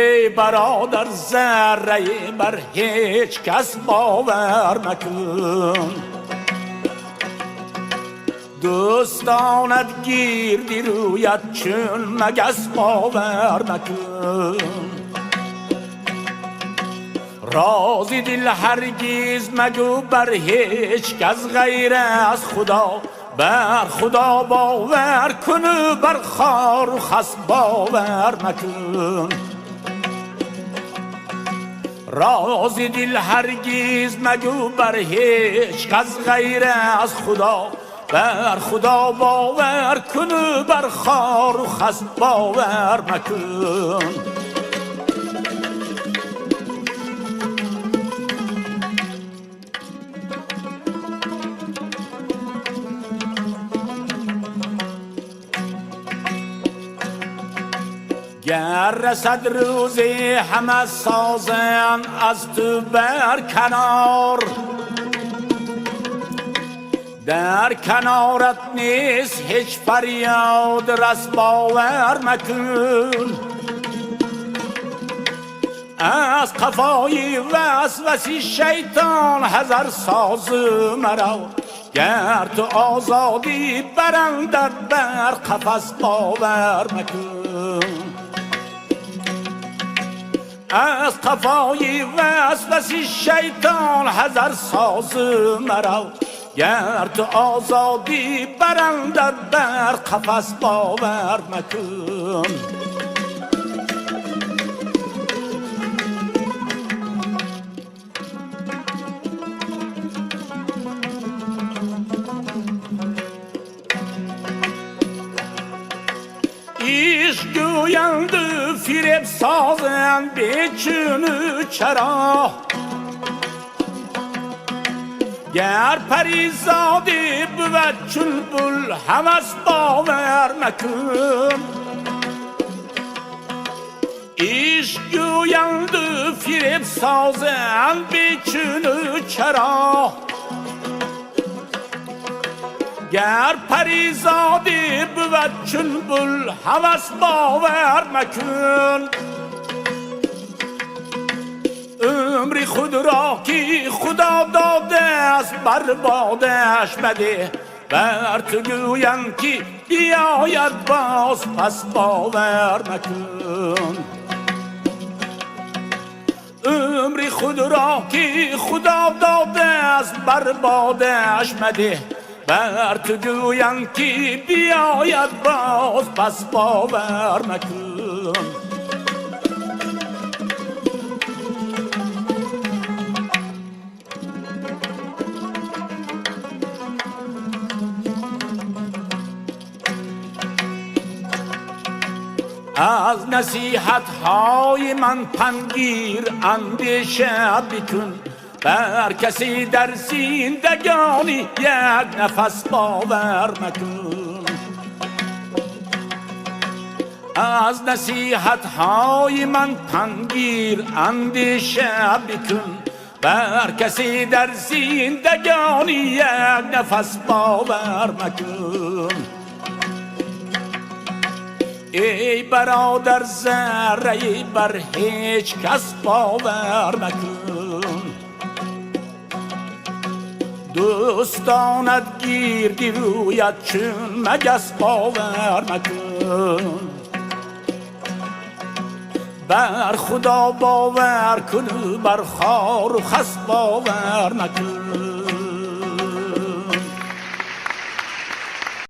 ای برادر ذره بر هیچ کس باور مکن. دوستانت گیردی رویت چون مگس باور مکن. رازی دل هرگیز مگو بر هیچ کس غیر از خدا. بر خدا باور کن و بر خار و خس باور مکن. رازی دل هرگیز مگو بر هیچ کس غیر از خدا. بر خدا باور کن و بر خار و خس باور مکن. گر رسد روزی همه سازن از تو بر کنار. در کنارت نیست هیچ فریاد رس باور مکن. از قفای وسوسی شیطان حذر ساز مرا. گر تو آزادی برندت بر قفس باور مکن. از قفای وسوسی شیطان حذر ساز مرا. گر تو آزادی برندت بر قفس باور مکن. عشق گویند و فریب سازند بیچون و چرا. گر پریزادی بود چون بل هوس باور مکن. عشق گویند و فریب سازند بیچون و چرا. گر پریزادی بود چون بل هوس باور مکن. عمری خود را که خدا داده است بربادش مده. بر تو گویم که بیاید باز پس باور مکن. عمری خود را که خدا داده است بربادش مده. بر تو گویم که بیاید باز پس باور مکن. از نصیحت های من پنگیر اندیشه بکن. بر کسی در زندگانی یک نفس باور مکن. از نصیحت های من پنگیر اندیشه بکن. بر کسی در زندگانی یک نفس باور مکن. ای برادر ذره بر هیچ کس باور مکن. دوستانت گیردی رویت چون مگس باور مکن. بر خدا باور کن بر خار و خس باور مکن.